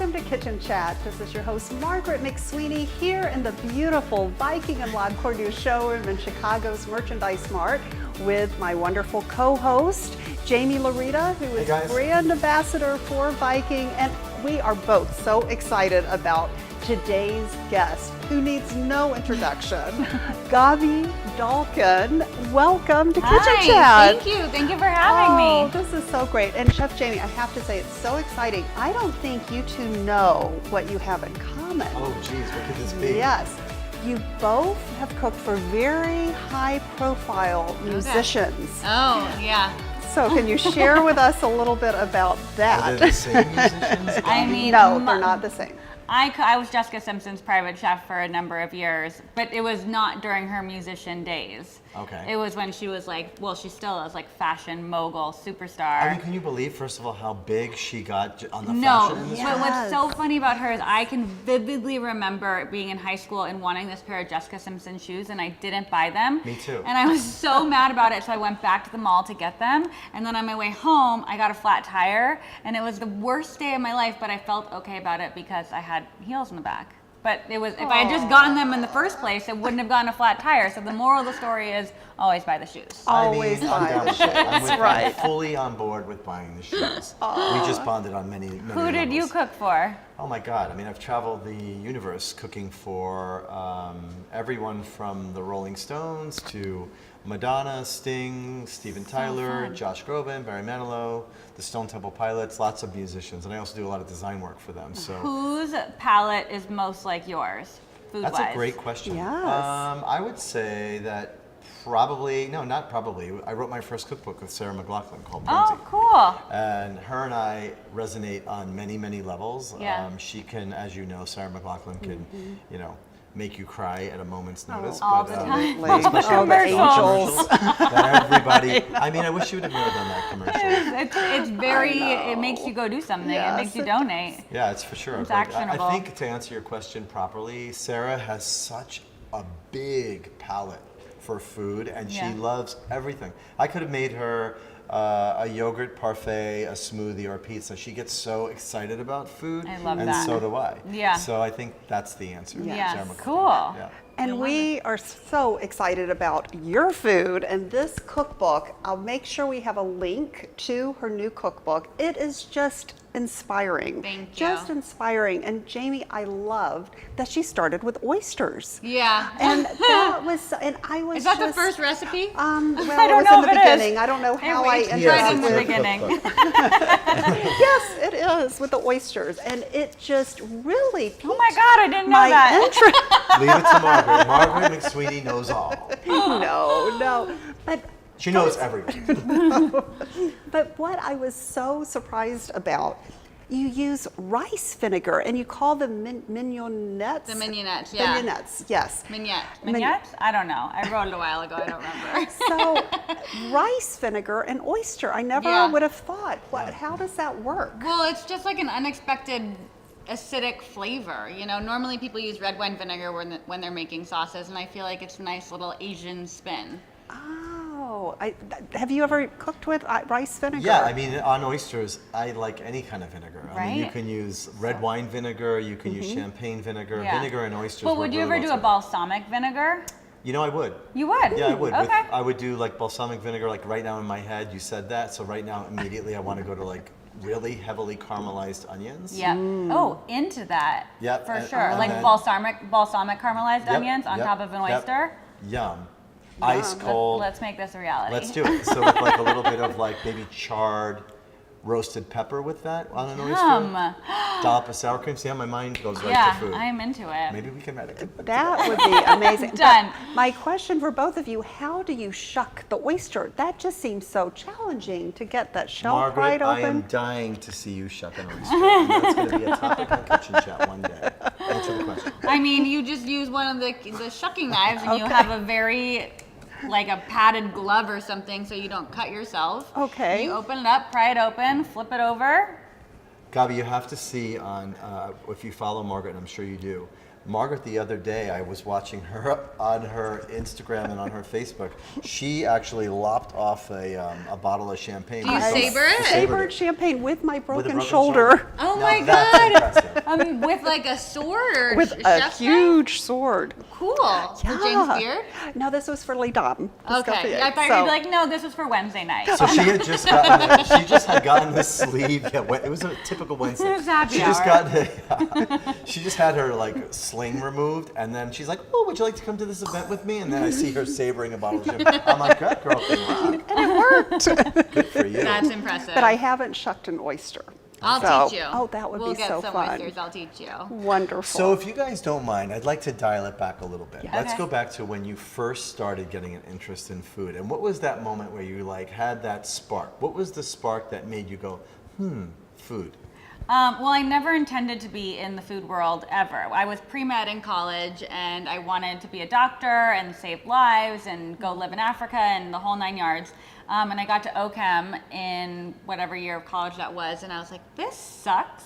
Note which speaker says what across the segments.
Speaker 1: Welcome to Kitchen Chat. This is your host, Margaret McSweeney, here in the beautiful Viking and La Cornue showroom in Chicago's Merchandise Mart with my wonderful co-host, Jamie Larita, who is brand ambassador for Viking, and we are both so excited about today's guest, who needs no introduction, Gaby Dalkin. Welcome to Kitchen Chat.
Speaker 2: Thank you for having me.
Speaker 1: This is so great. And Chef Jamie, I have to say, it's so exciting. I don't think you two know what you have in common.
Speaker 3: Oh geez, what could this be?
Speaker 1: Yes. You both have cooked for very high-profile musicians.
Speaker 2: Oh, yeah.
Speaker 1: So can you share with us a little bit about that?
Speaker 3: Are they the same musicians?
Speaker 2: I mean,
Speaker 1: no, they're not the same.
Speaker 2: I was Jessica Simpson's private chef for a number of years, but it was not during her musician days.
Speaker 3: Okay.
Speaker 2: It was when she was like, well, she still is like fashion mogul, superstar.
Speaker 3: I mean, can you believe, first of all, how big she got on the
Speaker 2: No,
Speaker 3: fashion industry?
Speaker 2: but what's so funny about her is I can vividly remember being in high school and wanting this pair of Jessica Simpson shoes, and I didn't buy them.
Speaker 3: Me too.
Speaker 2: And I was so mad about it, so I went back to the mall to get them. And then on my way home, I got a flat tire, and it was the worst day of my life, but I felt okay about it because I had heels in the back. But it was, if I had just gotten them in the first place, it wouldn't have gotten a flat tire. So the moral of the story is always buy the shoes.
Speaker 1: Always buy the shoes.
Speaker 3: I'm fully on board with buying the shoes. We just bonded on many
Speaker 2: Who did
Speaker 3: levels.
Speaker 2: you cook for?
Speaker 3: Oh my God, I mean, I've traveled the universe cooking for everyone from the Rolling Stones to Madonna, Sting, Steven Tyler, Josh Groban, Barry Manilow, the Stone Temple Pilots, lots of musicians, and I also do a lot of design work for them. So
Speaker 2: whose palate is most like yours, food-wise?
Speaker 3: that's a great question.
Speaker 1: Yes.
Speaker 3: I would say that probably, no, not probably. I wrote my first cookbook with Sarah McLachlan called Plenty.
Speaker 2: Oh, cool.
Speaker 3: And her and I resonate on many, many levels.
Speaker 2: Yeah.
Speaker 3: She can, as you know, Sarah McLachlan can, you know, make you cry at a moment's notice.
Speaker 2: all the time.
Speaker 3: Especially
Speaker 1: Oh,
Speaker 3: with
Speaker 1: the
Speaker 3: commercials. That everybody, I mean, I wish you would have never done that commercial.
Speaker 2: It's very, it makes you go do something.
Speaker 1: Yes.
Speaker 2: It makes you donate.
Speaker 3: Yeah, it's for sure.
Speaker 2: It's
Speaker 3: But
Speaker 2: actionable.
Speaker 3: I think to answer your question properly, Sarah has such a big palate for food, and she loves everything. I could have made her a yogurt parfait, a smoothie, or a pizza. She gets so excited about food,
Speaker 2: I love
Speaker 3: and
Speaker 2: that.
Speaker 3: so do I.
Speaker 2: Yeah.
Speaker 3: So I think that's the answer.
Speaker 2: Yes.
Speaker 3: Sarah McLachlan.
Speaker 2: Cool.
Speaker 3: Yeah.
Speaker 1: And we are so excited about your food and this cookbook. I'll make sure we have a link to her new cookbook. It is just inspiring.
Speaker 2: Thank you.
Speaker 1: Just inspiring. And Jamie, I loved that she started with oysters.
Speaker 2: Yeah.
Speaker 1: And that was, and I was
Speaker 2: Is that
Speaker 1: just,
Speaker 2: the first recipe?
Speaker 1: Well,
Speaker 2: I
Speaker 1: it
Speaker 2: don't
Speaker 1: was
Speaker 2: know
Speaker 1: in
Speaker 2: if
Speaker 1: the
Speaker 2: it is.
Speaker 1: beginning. I don't know how
Speaker 2: we
Speaker 1: I
Speaker 2: tried
Speaker 1: ended
Speaker 2: in
Speaker 1: up
Speaker 2: the
Speaker 1: with
Speaker 2: beginning.
Speaker 1: Yes, it is with the oysters, and it just really piqued
Speaker 2: Oh my God, I didn't know
Speaker 1: my
Speaker 2: that.
Speaker 1: interest.
Speaker 3: Leave it to Margaret. Margaret McSweeney knows all.
Speaker 1: No, but
Speaker 3: She knows everything.
Speaker 1: but what I was so surprised about, you use rice vinegar and you call them mignonettes.
Speaker 2: The mignonettes, yeah.
Speaker 1: Mignonettes, yes.
Speaker 2: Mignonette? I don't know. I wrote it a while ago. I don't remember.
Speaker 1: So rice vinegar and oyster, I never
Speaker 2: Yeah.
Speaker 1: would have thought. How does that work?
Speaker 2: Well, it's just like an unexpected acidic flavor. You know, normally people use red wine vinegar when they're making sauces, and I feel like it's a nice little Asian spin.
Speaker 1: Oh, have you ever cooked with rice vinegar?
Speaker 3: Yeah, I mean, on oysters, I like any kind of vinegar. I mean, you
Speaker 2: Right?
Speaker 3: can use red wine vinegar, you can use champagne vinegar.
Speaker 2: Yeah.
Speaker 3: Vinegar and oysters
Speaker 2: Well,
Speaker 3: work
Speaker 2: would you
Speaker 3: really
Speaker 2: ever do
Speaker 3: well
Speaker 2: a balsamic vinegar?
Speaker 3: You know, I would.
Speaker 2: You would?
Speaker 3: Yeah, I would.
Speaker 2: Okay.
Speaker 3: I would do like balsamic vinegar, like right now in my head, you said that. So right now, immediately, I want to go to like really heavily caramelized onions.
Speaker 2: Yeah. Oh, into that.
Speaker 3: Yep,
Speaker 2: For
Speaker 3: and-
Speaker 2: sure.
Speaker 3: and
Speaker 2: Like
Speaker 3: then-
Speaker 2: balsamic caramelized
Speaker 3: Yep,
Speaker 2: onions on
Speaker 3: yep,
Speaker 2: top of an
Speaker 3: yep.
Speaker 2: oyster.
Speaker 3: Yum. Ice cold.
Speaker 2: Let's make this a reality.
Speaker 3: Let's do it. So with like a little bit of like maybe charred roasted pepper with that on an oyster.
Speaker 2: Yum.
Speaker 3: Dollop of sour cream. See how my mind goes right
Speaker 2: Yeah,
Speaker 3: to food.
Speaker 2: I'm into it.
Speaker 3: Maybe we can write a cookbook
Speaker 1: That would be amazing.
Speaker 2: Done.
Speaker 1: But my question for both of you, how do you shuck the oyster? That just seems so challenging to get that shell
Speaker 3: Margaret,
Speaker 1: pried
Speaker 3: I am
Speaker 1: open.
Speaker 3: dying to see you shuck an oyster. And that's going to be a topic on Kitchen Chat one day. Answer the question.
Speaker 2: I mean, you just use one of the shucking knives, and you have a very, like a padded glove or something, so you don't cut yourself.
Speaker 1: Okay.
Speaker 2: You open it up, pry it open, flip it over.
Speaker 3: Gaby, you have to see on, if you follow Margaret, and I'm sure you do, Margaret, the other day, I was watching her on her Instagram and on her Facebook. She actually lopped off a bottle of champagne.
Speaker 2: Do you
Speaker 3: I
Speaker 2: savor it?
Speaker 1: Savored champagne with my broken,
Speaker 3: broken
Speaker 1: shoulder.
Speaker 3: shoulder.
Speaker 2: Oh
Speaker 3: Now
Speaker 2: my
Speaker 3: that's
Speaker 2: God.
Speaker 3: impressive.
Speaker 2: With like a sword or
Speaker 1: With a
Speaker 2: chef's knife?
Speaker 1: huge sword.
Speaker 2: Cool. For James Beard?
Speaker 1: No, this was for Les Dames.
Speaker 2: Okay. I thought you'd be like, no, this was for Wednesday night.
Speaker 3: So she had just gotten, she just had gotten this sleeve. Yeah, it was a typical Wednesday.
Speaker 2: It was happy
Speaker 3: She just
Speaker 2: hour.
Speaker 3: she just had her like sling removed, and then she's like, "Oh, would you like to come to this event with me?" And then I see her savoring a bottle of champagne. I'm like, "That girl can rock."
Speaker 1: And it worked.
Speaker 3: Good for you.
Speaker 2: That's impressive.
Speaker 1: But I haven't shucked an oyster.
Speaker 2: I'll teach you.
Speaker 1: Oh, that would
Speaker 2: we'll
Speaker 1: be so
Speaker 2: get some
Speaker 1: fun.
Speaker 2: oysters. I'll teach you.
Speaker 1: Wonderful.
Speaker 3: So if you guys don't mind, I'd like to dial it back a little bit.
Speaker 1: Yeah.
Speaker 3: Let's
Speaker 2: Okay.
Speaker 3: go back to when you first started getting an interest in food. And what was that moment where you like had that spark? What was the spark that made you go, food?
Speaker 2: Well, I never intended to be in the food world ever. I was pre-med in college and I wanted to be a doctor and save lives and go live in Africa and the whole 9 yards. And I got to OChem in whatever year of college that was, and I was like, this sucks.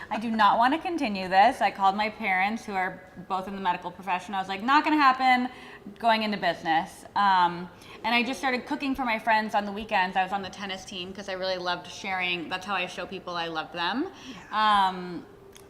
Speaker 2: I do not want to continue this. I called my parents, who are both in the medical profession. I was like, not going to happen, going into business. And I just started cooking for my friends on the weekends. I was on the tennis team because I really loved sharing. That's how I show people I love them.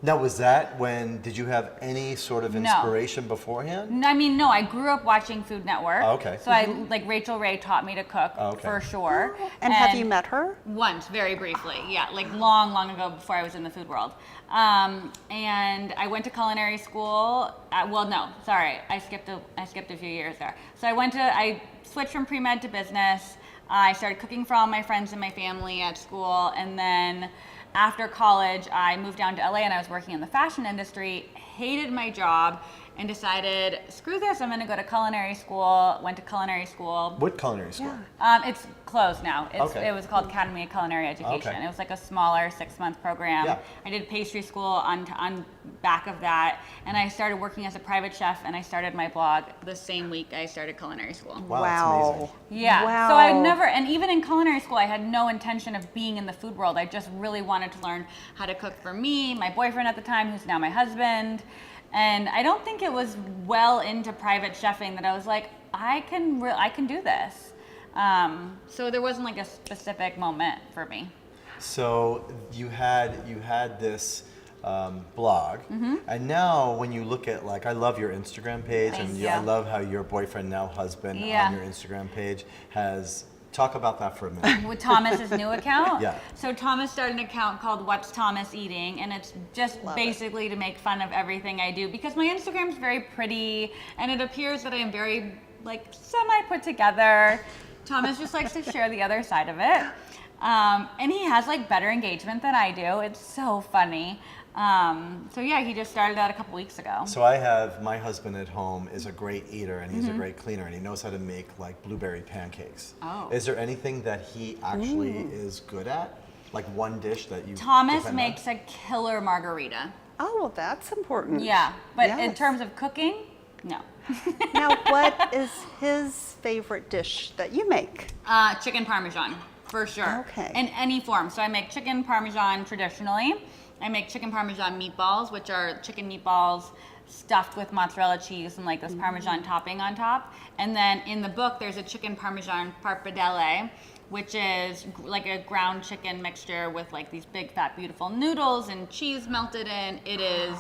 Speaker 3: Now, was that when, did you have any sort of
Speaker 2: No.
Speaker 3: inspiration beforehand?
Speaker 2: I mean, no, I grew up watching Food Network.
Speaker 3: Oh, okay.
Speaker 2: So I, like, Rachel Ray taught me to cook
Speaker 3: Oh, okay.
Speaker 2: for sure.
Speaker 1: and have you met her?
Speaker 2: Once, very briefly, yeah, like long ago before I was in the food world. And I went to culinary school. I skipped a few years there. So I switched from pre-med to business. I started cooking for all my friends and my family at school, and then after college, I moved down to LA and I was working in the fashion industry, hated my job, and decided, screw this, I'm gonna go to culinary school. Went to culinary school.
Speaker 3: What culinary school?
Speaker 2: It's closed now.
Speaker 3: Okay.
Speaker 2: It was called Academy of Culinary Education.
Speaker 3: Okay.
Speaker 2: It was like a smaller 6-month program.
Speaker 3: Yeah.
Speaker 2: I did pastry school on back of that, and I started working as a private chef, and I started my blog the same week I started culinary school.
Speaker 3: Wow, that's amazing.
Speaker 2: Yeah.
Speaker 1: Wow.
Speaker 2: So I never, and even in culinary school, I had no intention of being in the food world. I just really wanted to learn how to cook for me, my boyfriend at the time, who's now my husband. And I don't think it was well into private chefing that I was like, I can do this. So there wasn't like a specific moment for me.
Speaker 3: So you had this blog, and now when you look at, like, I love your Instagram page,
Speaker 2: Thank
Speaker 3: and
Speaker 2: you.
Speaker 3: I love how your boyfriend, now husband,
Speaker 2: Yeah.
Speaker 3: on your Instagram page has. Talk about that for a minute.
Speaker 2: With Thomas's new account.
Speaker 3: Yeah.
Speaker 2: So Thomas started an account called What's Thomas Eating, and it's just basically to make fun of everything I do, because my Instagram's very pretty and it appears that I am very like semi put together. Thomas just likes to share the other side of it. And he has like better engagement than I do. It's so funny. So yeah, he just started that a couple weeks ago.
Speaker 3: So I have, my husband at home is a great eater, and he's a great cleaner, and he knows how to make like blueberry pancakes.
Speaker 2: Oh.
Speaker 3: Is there anything that he actually is good at? Like one dish that you
Speaker 2: Thomas
Speaker 3: depend
Speaker 2: makes a killer margarita.
Speaker 1: Oh, well, that's important.
Speaker 2: Yeah, but in
Speaker 1: Yes.
Speaker 2: terms of cooking, no.
Speaker 1: Now, what is his favorite dish that you make?
Speaker 2: Chicken Parmesan, for sure.
Speaker 1: Okay.
Speaker 2: In any form. So I make chicken Parmesan traditionally. I make chicken Parmesan meatballs, which are chicken meatballs stuffed with mozzarella cheese and like this Parmesan topping on top. And then in the book, there's a chicken Parmesan pappardelle, which is like a ground chicken mixture with like these big, fat, beautiful noodles and cheese melted in. It is,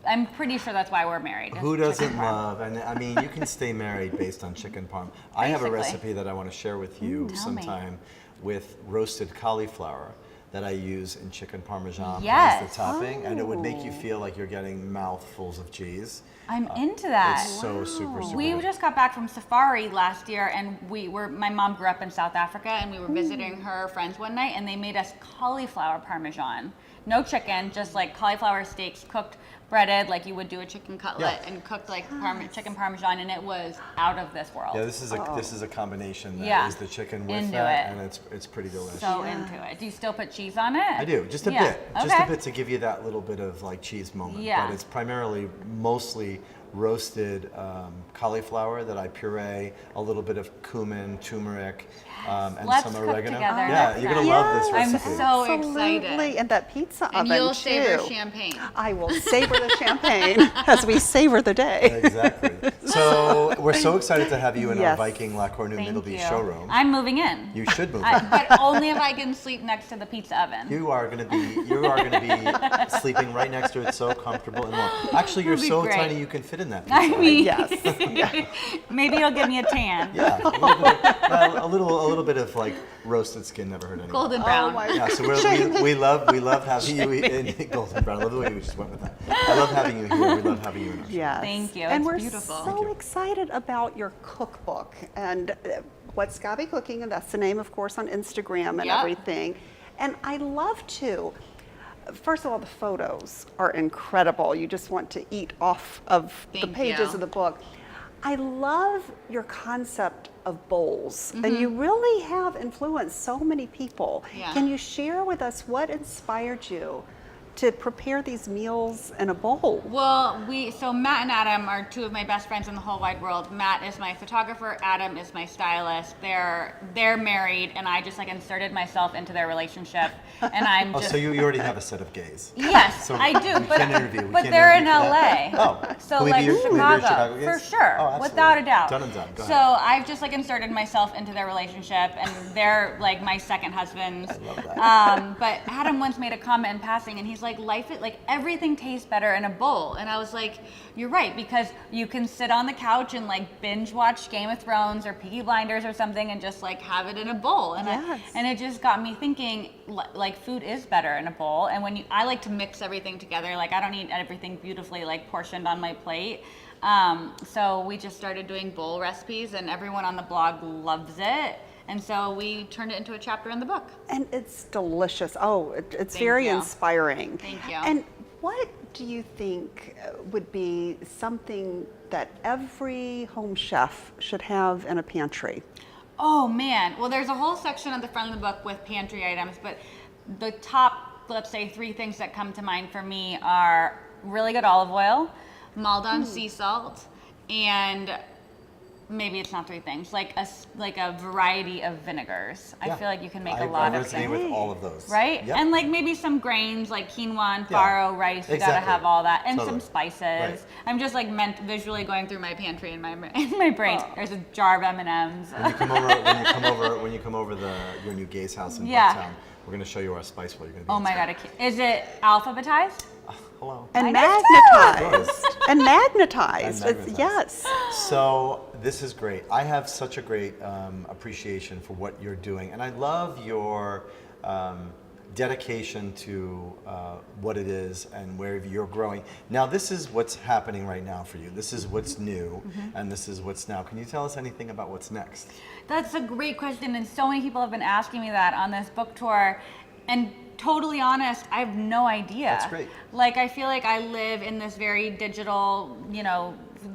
Speaker 2: I'm pretty sure that's why we're married.
Speaker 3: Who
Speaker 2: It's
Speaker 3: doesn't
Speaker 2: chicken parm.
Speaker 3: love, and I mean, you can stay married based on chicken parm. I have a
Speaker 2: Basically.
Speaker 3: recipe that I want to share with you
Speaker 2: Tell me.
Speaker 3: sometime with roasted cauliflower that I use in chicken parmesan
Speaker 2: Yes.
Speaker 3: as the topping, and it would make you feel like you're getting mouthfuls of cheese.
Speaker 2: I'm into that.
Speaker 3: It's so super, super
Speaker 2: We
Speaker 3: good.
Speaker 2: just got back from safari last year, and my mom grew up in South Africa, and we were visiting her friends one night, and they made us cauliflower parmesan. No chicken, just like cauliflower steaks cooked, breaded like you would do a chicken cutlet,
Speaker 3: Yeah.
Speaker 2: and cooked like chicken parmesan, and it was out of this world.
Speaker 3: Yeah, this is a combination that is
Speaker 2: Yeah.
Speaker 3: the chicken with
Speaker 2: Into
Speaker 3: that,
Speaker 2: it.
Speaker 3: and it's pretty delicious.
Speaker 2: So into it. Do you still put cheese on it?
Speaker 3: I do, just a
Speaker 2: Yeah.
Speaker 3: bit, just a
Speaker 2: Okay.
Speaker 3: bit to give you that little bit of like cheese moment.
Speaker 2: Yeah.
Speaker 3: But it's primarily, mostly roasted cauliflower that I puree, a little bit of cumin, turmeric, and
Speaker 2: Let's
Speaker 3: some
Speaker 2: cook
Speaker 3: oregano.
Speaker 2: together
Speaker 3: Yeah,
Speaker 2: next
Speaker 3: you're gonna
Speaker 2: time.
Speaker 3: love this
Speaker 2: I'm
Speaker 3: recipe.
Speaker 2: so
Speaker 1: Absolutely.
Speaker 2: excited.
Speaker 1: And that pizza oven
Speaker 2: And you'll
Speaker 1: too.
Speaker 2: savor champagne.
Speaker 1: I will savor the champagne as we savor the day.
Speaker 3: Exactly. So we're so excited to have you in our
Speaker 1: Yes.
Speaker 3: Viking La Cornue
Speaker 2: Thank
Speaker 3: Middle
Speaker 2: you.
Speaker 3: Beach showroom.
Speaker 2: I'm moving in.
Speaker 3: You should move.
Speaker 2: But only if I can sleep next to the pizza oven.
Speaker 3: You are gonna be sleeping right next to it, so comfortable and warm. Actually, you're
Speaker 2: It'll be
Speaker 3: so
Speaker 2: great.
Speaker 3: tiny you can fit in that.
Speaker 2: I
Speaker 3: pizza,
Speaker 2: mean,
Speaker 1: Yes.
Speaker 2: maybe it'll give me a tan.
Speaker 3: Yeah, a little bit of like roasted skin never hurt anyone.
Speaker 2: Golden brown.
Speaker 1: Oh my
Speaker 3: Yeah, so we love having you in golden brown. I love the way we just went with that. I love having you here. We love having you in our show.
Speaker 1: Yes.
Speaker 2: Thank you.
Speaker 1: And
Speaker 2: It's
Speaker 1: we're
Speaker 2: beautiful.
Speaker 1: so
Speaker 3: Thank you.
Speaker 1: excited about your cookbook and what's Gaby Cooking, and that's the name, of course, on Instagram and
Speaker 2: Yep.
Speaker 1: everything. And I love to. First of all, the photos are incredible. You just want to eat off of the
Speaker 2: Thank
Speaker 1: pages
Speaker 2: you.
Speaker 1: of the book. I love your concept of bowls, and
Speaker 2: Mm-hmm.
Speaker 1: you really have influenced so many people.
Speaker 2: Yeah.
Speaker 1: Can you share with us what inspired you to prepare these meals in a bowl?
Speaker 2: Well, so Matt and Adam are two of my best friends in the whole wide world. Matt is my photographer, Adam is my stylist. They're married, and I just like inserted myself into their relationship, and I'm
Speaker 3: Oh,
Speaker 2: just
Speaker 3: so you already have a set of gays.
Speaker 2: yes,
Speaker 3: So
Speaker 2: I do.
Speaker 3: we
Speaker 2: But
Speaker 3: can't interview. We
Speaker 2: but
Speaker 3: can't
Speaker 2: they're in
Speaker 3: interview for
Speaker 2: LA.
Speaker 3: that. Oh,
Speaker 2: So
Speaker 3: can we
Speaker 2: like
Speaker 3: be your
Speaker 2: Chicago,
Speaker 3: Chicago
Speaker 2: for
Speaker 3: gays?
Speaker 2: sure,
Speaker 3: Oh, absolutely.
Speaker 2: without a doubt.
Speaker 3: Done and done. Go
Speaker 2: So
Speaker 3: ahead.
Speaker 2: I've just like inserted myself into their relationship, and they're like my second husbands.
Speaker 3: I love that.
Speaker 2: But Adam once made a comment in passing, and he's like, everything tastes better in a bowl. And I was like, you're right, because you can sit on the couch and like binge watch Game of Thrones or Peaky Blinders or something and just like have it in a bowl. And
Speaker 1: Yes.
Speaker 2: and it just got me thinking, like food is better in a bowl. And I like to mix everything together. Like I don't need everything beautifully like portioned on my plate. So we just started doing bowl recipes, and everyone on the blog loves it. And so we turned it into a chapter in the book.
Speaker 1: And it's delicious. Oh, it's
Speaker 2: Thank
Speaker 1: very
Speaker 2: you.
Speaker 1: inspiring.
Speaker 2: Thank you.
Speaker 1: And what do you think would be something that every home chef should have in a pantry?
Speaker 2: Oh man, well there's a whole section at the front of the book with pantry items, but the top, let's say 3 things that come to mind for me are really good olive oil, Maldon sea salt, and maybe it's not 3 things, like a variety of vinegars. I
Speaker 3: Yeah.
Speaker 2: feel like you can make
Speaker 3: I
Speaker 2: a lot of
Speaker 3: resonate
Speaker 2: things.
Speaker 3: with all of those.
Speaker 2: Right?
Speaker 3: Yep.
Speaker 2: And like maybe some grains like quinoa and
Speaker 3: Yeah.
Speaker 2: farro rice, you gotta
Speaker 3: Exactly.
Speaker 2: have all that. And
Speaker 3: Totally.
Speaker 2: some spices.
Speaker 3: Right.
Speaker 2: I'm just like visually going through my pantry in my brain. There's a jar of M&Ms.
Speaker 3: When you come over your new gay's house in
Speaker 2: Yeah.
Speaker 3: Bucktown, we're going to show you our spice bowl. You're going to be
Speaker 2: Oh my god, is it alphabetized?
Speaker 3: Hello.
Speaker 1: And
Speaker 2: I know.
Speaker 1: magnetized. And magnetized.
Speaker 3: And
Speaker 1: It's-
Speaker 3: magnetized.
Speaker 1: yes.
Speaker 3: So this is great. I have such a great appreciation for what you're doing, and I love your dedication to what it is and where you're growing. Now, this is what's happening right now for you. This is what's new, and this is what's now. Can you tell us anything about what's next?
Speaker 2: That's a great question, and so many people have been asking me that on this book tour. And totally honest, I have no idea.
Speaker 3: That's great.
Speaker 2: Like I feel like I live in this very digital,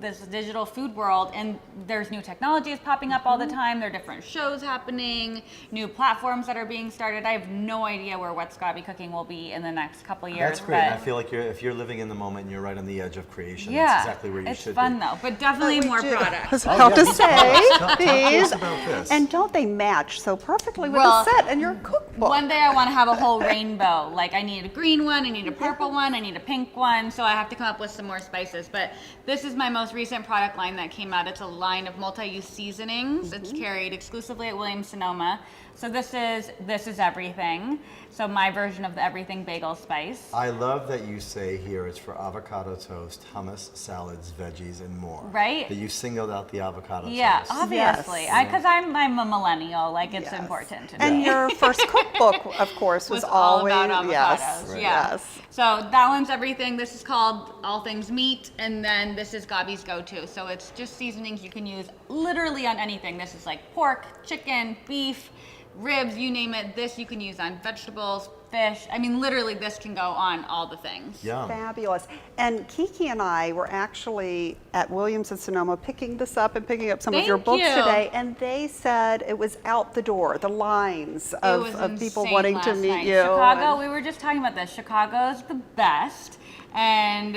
Speaker 2: this digital food world, and there's new technologies popping up all the time. There are different shows happening, new platforms that are being started. I have no idea where What's Gaby Cooking will be in the next couple of years.
Speaker 3: That's great. And I
Speaker 2: but-
Speaker 3: feel like if you're living in the moment and you're right on the edge of creation,
Speaker 2: yeah,
Speaker 3: that's exactly where you
Speaker 2: it's
Speaker 3: should
Speaker 2: fun
Speaker 3: be.
Speaker 2: though, but definitely
Speaker 1: We
Speaker 2: more
Speaker 1: do.
Speaker 2: products.
Speaker 1: I was
Speaker 3: Oh,
Speaker 1: about
Speaker 3: yeah,
Speaker 1: to
Speaker 3: these
Speaker 1: say,
Speaker 3: products. Talk to
Speaker 1: these.
Speaker 3: us about this.
Speaker 1: And don't they match so perfectly with
Speaker 2: Well,
Speaker 1: the set and your cookbook?
Speaker 2: One day I want to have a whole rainbow. Like I need a green one, I need a purple one, I need a pink one. So I have to come up with some more spices. But this is my most recent product line that came out. It's a line of multi-use seasonings. It's carried exclusively at Williams-Sonoma. So this is everything. So my version of the everything bagel spice.
Speaker 3: I love that you say here it's for avocado toast, hummus, salads, veggies, and more.
Speaker 2: Right?
Speaker 3: That you singled out the avocado
Speaker 2: Yeah,
Speaker 3: toast.
Speaker 2: obviously.
Speaker 1: Yes.
Speaker 2: Because I'm a millennial. Like it's
Speaker 1: Yes.
Speaker 2: important to
Speaker 1: And
Speaker 2: me.
Speaker 1: your first cookbook, of course, was
Speaker 2: all
Speaker 1: always
Speaker 2: about avocados.
Speaker 1: yes,
Speaker 3: Right.
Speaker 2: Yeah.
Speaker 1: yes.
Speaker 2: So that one's everything. This is called All Things Meat, and then this is Gaby's Go-To. So it's just seasonings you can use literally on anything. This is like pork, chicken, beef, ribs, you name it. This you can use on vegetables, fish. I mean, literally, this can go on all the things.
Speaker 3: Yum.
Speaker 1: Fabulous. And Kiki and I were actually at Williams and Sonoma picking this up and picking up some of your
Speaker 2: Thank
Speaker 1: books
Speaker 2: you.
Speaker 1: today, and they said it was out the door, the lines
Speaker 2: It
Speaker 1: of,
Speaker 2: was
Speaker 1: people
Speaker 2: insane
Speaker 1: wanting to
Speaker 2: last
Speaker 1: meet
Speaker 2: night.
Speaker 1: you.
Speaker 2: Chicago,
Speaker 1: and-
Speaker 2: we were just talking about this. Chicago's the best, and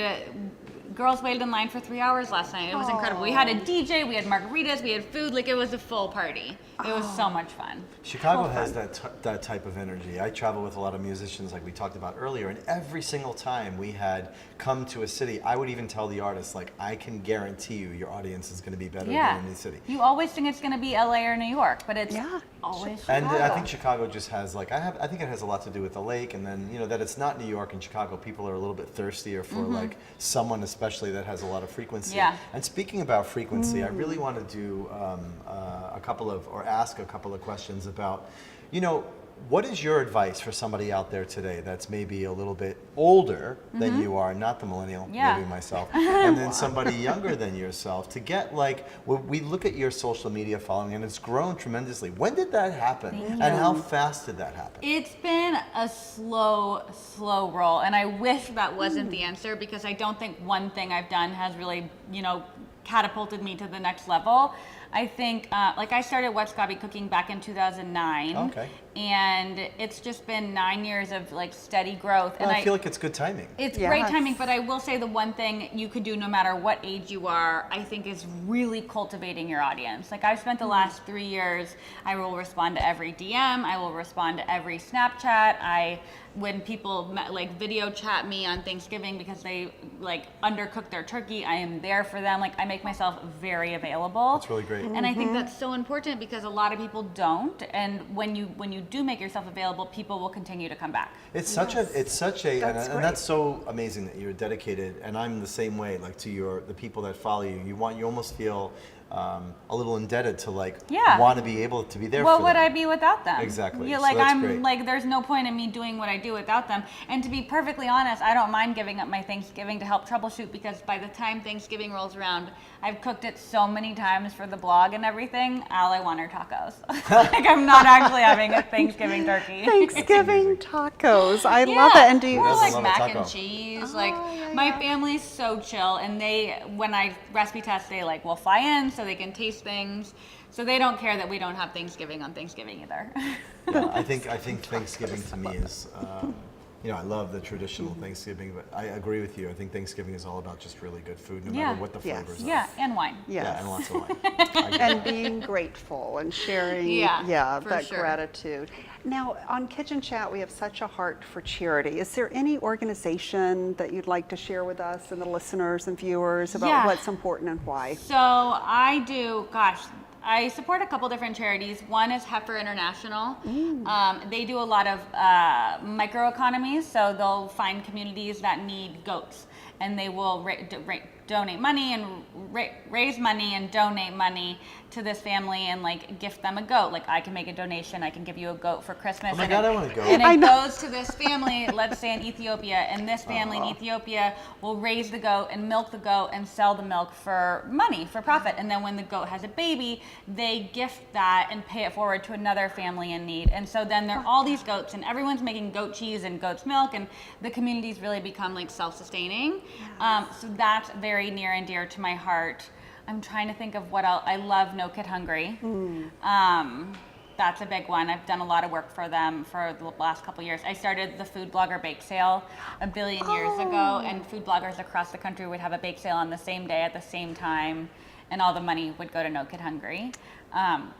Speaker 2: girls waited in line for 3 hours last night. It was incredible. We had a DJ, we had margaritas, we had food. Like, it was a full party. It was so much fun.
Speaker 3: Chicago has that type of energy. I travel with a lot of musicians, like we talked about earlier, and every single time we had come to a city, I would even tell the artists, like, I can guarantee you your audience is going to be better than any city.
Speaker 2: You always think it's going to be LA or New York, but it's always Chicago.
Speaker 3: And I think Chicago just has, like, I think it has a lot to do with the lake, and then, you know, that it's not New York and Chicago. People are a little bit thirstier for, like, someone especially that has a lot of frequency.
Speaker 2: Yeah.
Speaker 3: And speaking about frequency, I really want to do ask a couple of questions about, you know, what is your advice for somebody out there today that's maybe a little bit older than you are, not the millennial, maybe myself, and then somebody younger than yourself, to get, like, we look at your social media following and it's grown tremendously. When did that happen? And how fast did that happen?
Speaker 2: It's been a slow roll, and I wish that wasn't the answer, because I don't think one thing I've done has really, you know, catapulted me to the next level. I think, like, I started What's Gaby Cooking back in 2009.
Speaker 3: Okay.
Speaker 2: And it's just been 9 years of, like, steady growth.
Speaker 3: Well,
Speaker 2: and
Speaker 3: I feel like it's good timing.
Speaker 2: It's great timing, but I will say the one thing you could do no matter what age you are, I think, is really cultivating your audience. Like, I've spent the last 3 years, I will respond to every DM, I will respond to every Snapchat. When people like video chat me on Thanksgiving because they, like, undercooked their turkey, I am there for them. Like, I make myself very available.
Speaker 3: That's really great.
Speaker 2: And I think that's so important, because a lot of people don't. And when you do make yourself available, people will continue to come back.
Speaker 3: It's such a, and that's so amazing that you're dedicated. And I'm the same way, like, to the people that follow you. You almost feel a little indebted to, like, want to be able to be there for them.
Speaker 2: What would I be without them?
Speaker 3: Exactly.
Speaker 2: Like,
Speaker 3: so that's
Speaker 2: I'm
Speaker 3: great.
Speaker 2: like, there's no point in me doing what I do without them. And to be perfectly honest, I don't mind giving up my Thanksgiving to help troubleshoot, because by the time Thanksgiving rolls around, I've cooked it so many times for the blog and everything. All I want are tacos. Like, I'm not actually having a Thanksgiving turkey.
Speaker 1: Thanksgiving tacos. I love it. And do you
Speaker 2: or like
Speaker 3: love a
Speaker 2: mac
Speaker 3: taco.
Speaker 2: and cheese. My family's so chill, and when I recipe test, they, like, will fly in so they can taste things. So they don't care that we don't have Thanksgiving on Thanksgiving either.
Speaker 3: Yeah, I think Thanksgiving to me is, you know, I love the traditional Thanksgiving, but I agree with you. I think Thanksgiving is all about just really good food, no matter what the flavors are.
Speaker 2: Yeah, and wine.
Speaker 1: Yes.
Speaker 3: Yeah, and lots of wine.
Speaker 1: And being grateful and sharing that gratitude. Now, on Kitchen Chat, we have such a heart for charity. Is there any organization that you'd like to share with us and the listeners and viewers about what's important and why?
Speaker 2: So I support a couple different charities. One is Heifer International. They do a lot of microeconomies, so they'll find communities that need goats, and they will donate money and raise money and donate money to this family and, like, gift them a goat. Like, I can make a donation, I can give you a goat for Christmas.
Speaker 3: Oh my God, I want a goat.
Speaker 2: And it goes to this family, let's say in Ethiopia, and this family in Ethiopia will raise the goat and milk the goat and sell the milk for money, for profit. And then when the goat has a baby, they gift that and pay it forward to another family in need. And so then there are all these goats, and everyone's making goat cheese and goat's milk, and the communities really become, like, self-sustaining. So that's very near and dear to my heart. I'm trying to think of what else. I love No Kid Hungry. That's a big one. I've done a lot of work for them for the last couple years. I started the Food Blogger Bake Sale a billion years ago, and food bloggers across the country would have a bake sale on the same day at the same time, and all the money would go to No Kid Hungry.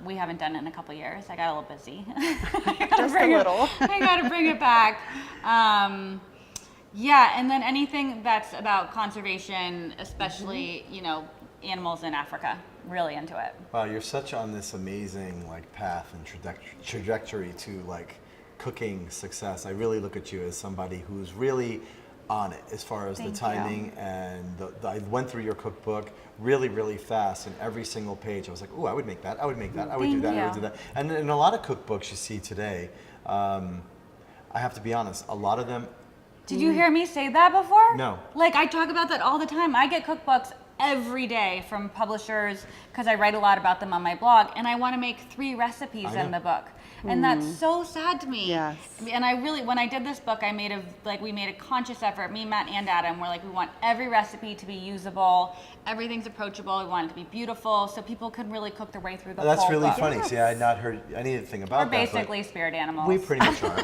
Speaker 2: We haven't done it in a couple years. I got a little busy.
Speaker 1: Just a little.
Speaker 2: I got to bring it back. And then anything that's about conservation, especially, you know, animals in Africa. Really into it.
Speaker 3: Wow, you're such on this amazing, like, path and trajectory to, like, cooking success. I really look at you as somebody who's really on it as far as the timing and I went through your cookbook really, really fast, and every single page I was like, oh, I would make that, I would make that, I would do that, I would do that. And in a lot of cookbooks you see today, I have to be honest, a lot of them.
Speaker 2: Did you hear me say that before?
Speaker 3: No.
Speaker 2: Like, I talk about that all the time. I get cookbooks every day from publishers because I write a lot about them on my blog, and I want to make 3 recipes in the book. And that's so sad to me.
Speaker 1: Yes.
Speaker 2: And I really, when I did this book, we made a conscious effort, me, Matt, and Adam, we're like, we want every recipe to be usable, everything's approachable, we want it to be beautiful, so people can really cook their way through the whole book.
Speaker 3: That's really funny. See, I had not heard anything about
Speaker 2: We're
Speaker 3: that.
Speaker 2: basically spirit animals.
Speaker 3: We pretty much are.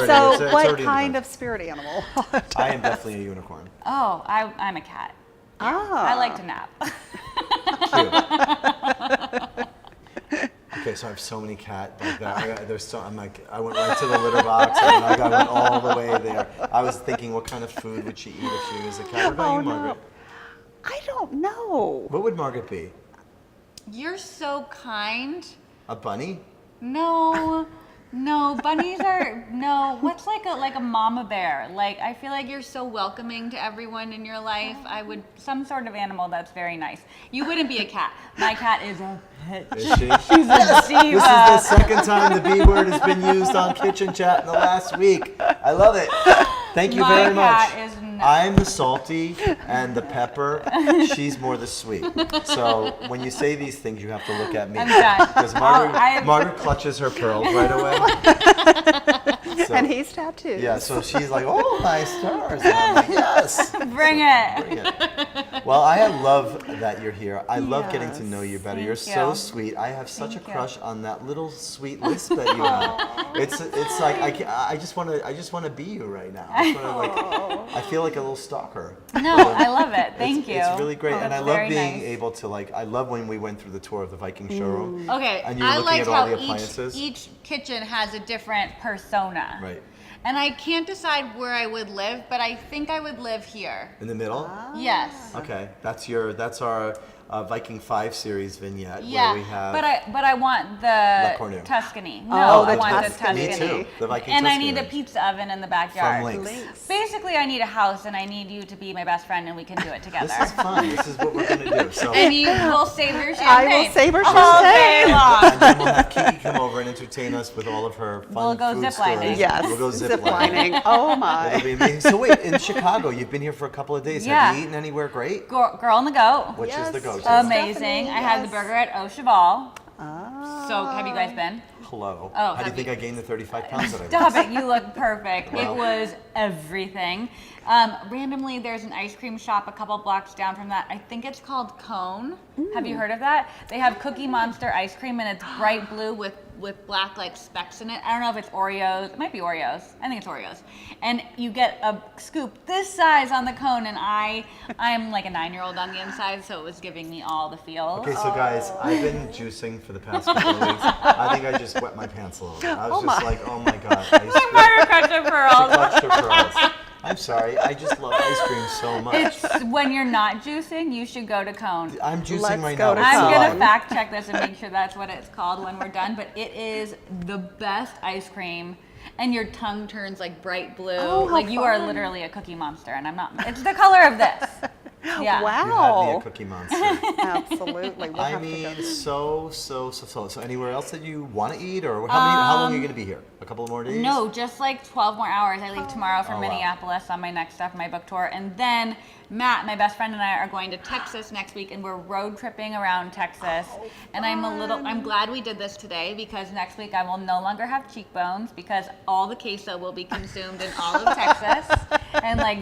Speaker 1: So what kind of spirit animal?
Speaker 3: I am definitely a unicorn.
Speaker 2: Oh, I'm a cat. I like to nap.
Speaker 3: Cute. Okay, so I have so many cat like that. I'm like, I went right to the litter box, and I went all the way there. I was thinking, what kind of food would she eat if she was a cat? What about you, Margaret?
Speaker 1: I don't know.
Speaker 3: What would Margaret be?
Speaker 2: You're so kind.
Speaker 3: A bunny?
Speaker 2: No, bunnies are no. What's like a mama bear? Like I feel like you're so welcoming to everyone in your life. I would some sort of animal that's very nice. You wouldn't be a cat. My cat is a pet.
Speaker 3: Is she?
Speaker 2: She's a diva.
Speaker 3: This is the second time the B word has been used on Kitchen Chat in the last week. I love it. Thank you very much.
Speaker 2: My cat is nuts.
Speaker 3: I'm the salty and the pepper. She's more the sweet. So when you say these things, you have to look at me.
Speaker 2: I'm done.
Speaker 3: Because Margaret clutches her pearls right away. So,
Speaker 1: And he's tattooed.
Speaker 3: yeah, so she's like, oh, my stars. And I'm like, yes.
Speaker 2: Bring it.
Speaker 3: Bring it. Well, I love that you're here. I love getting to know you better.
Speaker 2: Thank
Speaker 3: You're
Speaker 2: you.
Speaker 3: so sweet. I have such
Speaker 2: Thank
Speaker 3: a
Speaker 2: you.
Speaker 3: crush on that little sweet lisp that you have. It's like I just want to be you right now. I feel like a little stalker.
Speaker 2: No, I love it. Thank you.
Speaker 3: It's really great, and I
Speaker 2: That's
Speaker 3: love
Speaker 2: very
Speaker 3: being
Speaker 2: nice.
Speaker 3: able to I love when we went through the tour of the Viking showroom.
Speaker 2: Okay,
Speaker 3: And you were
Speaker 2: I
Speaker 3: looking
Speaker 2: like
Speaker 3: at all
Speaker 2: how
Speaker 3: the appliances.
Speaker 2: each kitchen has a different persona.
Speaker 3: Right.
Speaker 2: And I can't decide where I would live, but I think I would live here.
Speaker 3: In the middle.
Speaker 2: Yes.
Speaker 3: Okay, that's our Viking 5 series vignette
Speaker 2: Yeah,
Speaker 3: where we have.
Speaker 2: but I want
Speaker 3: La
Speaker 2: the
Speaker 3: Cornue.
Speaker 2: Tuscany.
Speaker 1: Oh,
Speaker 2: No, I
Speaker 1: the
Speaker 2: want the
Speaker 1: Tuscany.
Speaker 2: Tuscany.
Speaker 3: Me too. The Viking
Speaker 2: And I
Speaker 3: Tuscany.
Speaker 2: need a pizza oven in the backyard.
Speaker 3: From Lynx.
Speaker 2: Basically, I need a house, and I need you to be my best friend, and we can do it together.
Speaker 3: This is fun. This is what we're gonna do. So.
Speaker 2: And you will save your
Speaker 1: I
Speaker 2: champagne.
Speaker 1: will save her
Speaker 2: all day
Speaker 1: champagne.
Speaker 2: long.
Speaker 3: And then we'll have Kiki come over and entertain us with all of her fun
Speaker 2: We'll go
Speaker 3: food
Speaker 2: ziplining.
Speaker 3: stories.
Speaker 1: Yes.
Speaker 3: We'll go ziplining.
Speaker 1: Oh
Speaker 3: It'll
Speaker 1: my.
Speaker 3: be amazing. So wait, in Chicago, you've been here for a couple of days.
Speaker 2: Yeah.
Speaker 3: Have you eaten anywhere great?
Speaker 2: Girl on the go.
Speaker 3: Which is the
Speaker 1: Yes.
Speaker 3: go-to?
Speaker 2: Amazing.
Speaker 1: Stephanie,
Speaker 2: I had the
Speaker 1: yes.
Speaker 2: burger at Au Cheval.
Speaker 1: Ah.
Speaker 2: So, have you guys been?
Speaker 3: Hello.
Speaker 2: Oh,
Speaker 3: How do you
Speaker 2: have
Speaker 3: think
Speaker 2: you-
Speaker 3: I gained the 35 pounds that I
Speaker 2: Stop
Speaker 3: lost?
Speaker 2: it, you look perfect.
Speaker 3: Wow.
Speaker 2: It was everything. Randomly, there's an ice cream shop a couple blocks down from that. I think it's called Cone. Have you heard of that? They have Cookie Monster ice cream, and it's bright blue with black like specks in it. I don't know if it's Oreos. It might be Oreos. I think it's Oreos. And you get a scoop this size on the cone, and I'm like a 9-year-old on the inside, so it was giving me all the feels.
Speaker 3: Okay, so guys, I've been juicing for the past couple of weeks. I think I just wet my pants a little bit. I was just like, oh my god, ice cream.
Speaker 2: Margaret crushed her
Speaker 3: She
Speaker 2: pearls.
Speaker 3: clutched her pearls. I'm sorry, I just love ice cream so much.
Speaker 2: It's when you're not juicing, you should go to Cone.
Speaker 3: I'm juicing
Speaker 1: Let's
Speaker 3: right
Speaker 1: go
Speaker 3: now.
Speaker 1: to
Speaker 3: It's
Speaker 2: I'm
Speaker 1: Cone.
Speaker 2: gonna fact check this and make sure that's what it's called when we're done. But it is the best ice cream, and your tongue turns like bright blue.
Speaker 1: Oh, how
Speaker 2: like you are
Speaker 1: fun.
Speaker 2: literally a Cookie Monster, and I'm not. It's the color of this. Yeah.
Speaker 3: You had me
Speaker 1: Wow.
Speaker 3: a Cookie Monster.
Speaker 1: Absolutely. We'll
Speaker 3: I
Speaker 1: have to go.
Speaker 3: mean, so anywhere else that you want to eat, or how long are you going to be here? A couple more days?
Speaker 2: No, just like 12 more hours. I leave tomorrow for
Speaker 3: Oh, wow.
Speaker 2: Minneapolis on my next stuff, my book tour, and then Matt, my best friend, and I are going to Texas next week, and we're road tripping around Texas. And I'm glad we did this today because next week I will no longer have cheekbones because all the queso will be consumed in all of Texas, and like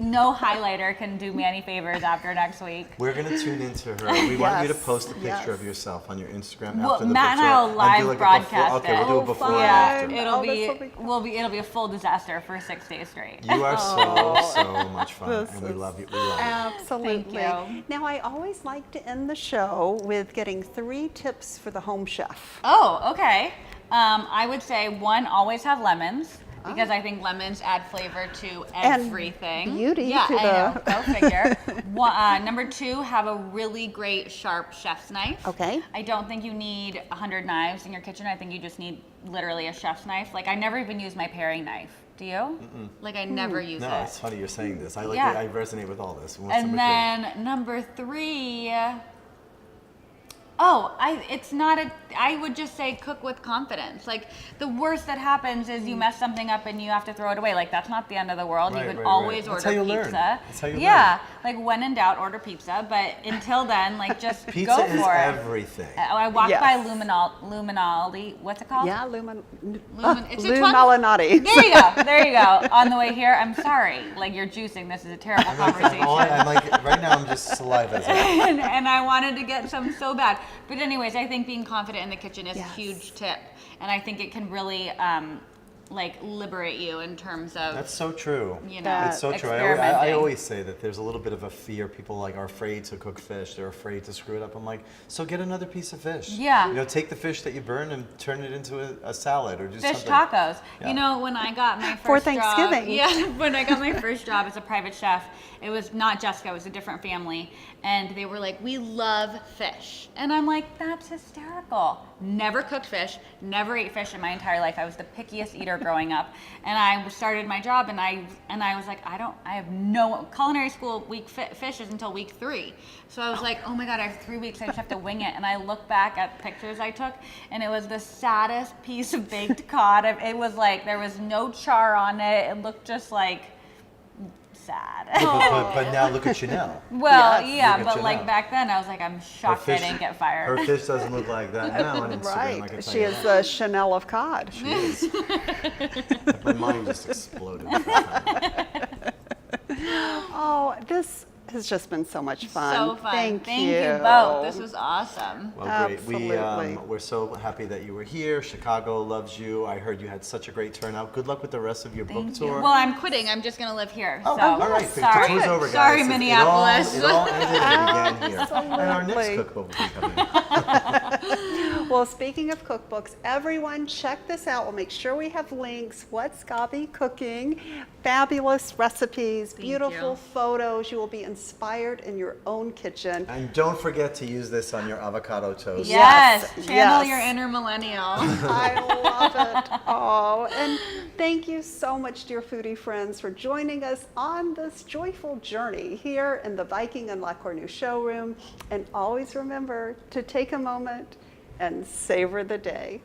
Speaker 2: no highlighter can do me any favors after next week.
Speaker 3: We're going to tune into her. We want you to
Speaker 1: Yes,
Speaker 3: post a picture
Speaker 1: yes.
Speaker 3: of yourself on your Instagram
Speaker 2: Well,
Speaker 3: after the
Speaker 2: Matt and
Speaker 3: book
Speaker 2: I
Speaker 3: tour
Speaker 2: will live
Speaker 3: do like a
Speaker 2: broadcast
Speaker 3: before. Okay,
Speaker 2: it.
Speaker 3: we'll do a before and
Speaker 1: fun.
Speaker 3: after.
Speaker 2: It'll
Speaker 1: Oh,
Speaker 2: be
Speaker 1: this will be
Speaker 2: it'll be a full disaster for 6 days straight.
Speaker 3: You are so much fun,
Speaker 1: This
Speaker 3: and we
Speaker 1: is-
Speaker 3: love you. We love you.
Speaker 1: Absolutely.
Speaker 2: Thank you.
Speaker 1: Now, I always like to end the show with getting 3 tips for the home chef.
Speaker 2: Oh, okay. I would say 1, always have lemons. Because I think lemons add flavor to
Speaker 1: And
Speaker 2: everything.
Speaker 1: beauty
Speaker 2: yeah,
Speaker 1: to
Speaker 2: I know.
Speaker 1: the-
Speaker 2: Go figure. Number 2, have a really great sharp chef's knife.
Speaker 1: Okay.
Speaker 2: I don't think you need 100 knives in your kitchen. I think you just need literally a chef's knife. Like I never even use my paring knife. Do you? Like I never use
Speaker 3: No,
Speaker 2: it.
Speaker 3: it's funny you're saying this. I like
Speaker 2: Yeah.
Speaker 3: it. I resonate with all this. What's
Speaker 2: And
Speaker 3: number
Speaker 2: then number 3. I would just say cook with confidence. Like the worst that happens is you mess something up and you have to throw it away. Like that's not the end of the world.
Speaker 3: Right,
Speaker 2: you can
Speaker 3: right,
Speaker 2: always
Speaker 3: right. That's
Speaker 2: order
Speaker 3: how you
Speaker 2: pizza.
Speaker 3: learn. That's how you
Speaker 2: yeah. Like when in doubt, order pizza. But until then, like just
Speaker 3: Pizza
Speaker 2: go
Speaker 3: is
Speaker 2: for it.
Speaker 3: everything.
Speaker 2: I walked
Speaker 1: Yes.
Speaker 2: by Luminaldi. What's it called?
Speaker 1: Yeah,
Speaker 2: Lou
Speaker 1: Lou Malinati.
Speaker 2: There you go. There you go. On the way here, I'm sorry. Like you're juicing. This is a terrible conversation.
Speaker 3: I'm like, right now I'm just salivating.
Speaker 2: and I wanted to get some so bad. But anyways, I think being confident in the kitchen is
Speaker 1: Yes.
Speaker 2: a huge tip. And I think it can really like liberate you in terms of
Speaker 3: That's so true.
Speaker 2: you know,
Speaker 3: It's so true. I
Speaker 2: experimenting.
Speaker 3: always say that there's a little bit of a fear. People like are afraid to cook fish. They're afraid to screw it up. I'm like, so get another piece of fish.
Speaker 2: Yeah.
Speaker 3: You know, take the fish that you burn and turn it into a salad or do
Speaker 2: Fish
Speaker 3: something.
Speaker 2: tacos.
Speaker 3: Yeah.
Speaker 2: You know, when I got my first
Speaker 1: For Thanksgiving.
Speaker 2: when I got my first job as a private chef, it was not Jessica, it was a different family. And they were like, we love fish. And I'm like, that's hysterical. Never cooked fish, never ate fish in my entire life. I was the pickiest eater growing up. And I started my job and I was like, I have no, culinary school fish is until week 3. So I was like, oh my God, I have 3 weeks, I just have to wing it. And I look back at pictures I took and it was the saddest piece of baked cod. It was like, there was no char on it. It looked just like sad.
Speaker 3: But now look at you now.
Speaker 2: Well,
Speaker 1: Yes.
Speaker 2: yeah,
Speaker 3: Look at
Speaker 2: but
Speaker 3: you
Speaker 2: like
Speaker 3: now.
Speaker 2: back then I was like, I'm shocked I didn't get fired.
Speaker 3: Her fish doesn't look like that now on Instagram.
Speaker 1: Right.
Speaker 3: I can tell
Speaker 1: She
Speaker 3: you
Speaker 1: is
Speaker 3: that.
Speaker 1: the Chanel of cod.
Speaker 3: She is. My mind just exploded.
Speaker 1: Oh, this has just been so much fun.
Speaker 2: So fun.
Speaker 1: Thank
Speaker 2: you both. This was awesome.
Speaker 3: Well, great.
Speaker 1: Absolutely.
Speaker 3: We're so happy that you were here. Chicago loves you. I heard you had such a great turnout. Good luck with the rest of your book
Speaker 2: Thank you.
Speaker 3: tour.
Speaker 2: Well, I'm quitting. I'm just going to live here.
Speaker 3: Oh,
Speaker 2: so.
Speaker 3: all right.
Speaker 2: Sorry.
Speaker 3: The tour's over, guys.
Speaker 2: Sorry,
Speaker 3: It
Speaker 2: Minneapolis.
Speaker 3: all ended and began here. And our next
Speaker 1: Absolutely.
Speaker 3: cookbook will be coming.
Speaker 1: Well, speaking of cookbooks, everyone check this out. We'll make sure we have links. What's Gaby cooking? Fabulous recipes, beautiful
Speaker 2: you.
Speaker 1: photos. You will be inspired in your own kitchen.
Speaker 3: And don't forget to use this on your avocado toast.
Speaker 2: Yes.
Speaker 1: Yes,
Speaker 2: Channel
Speaker 1: yes.
Speaker 2: your inner millennial.
Speaker 1: I love it. Oh, and thank you so much, dear foodie friends, for joining us on this joyful journey here in the Viking and La Cornue showroom. And always remember to take a moment and savor the day.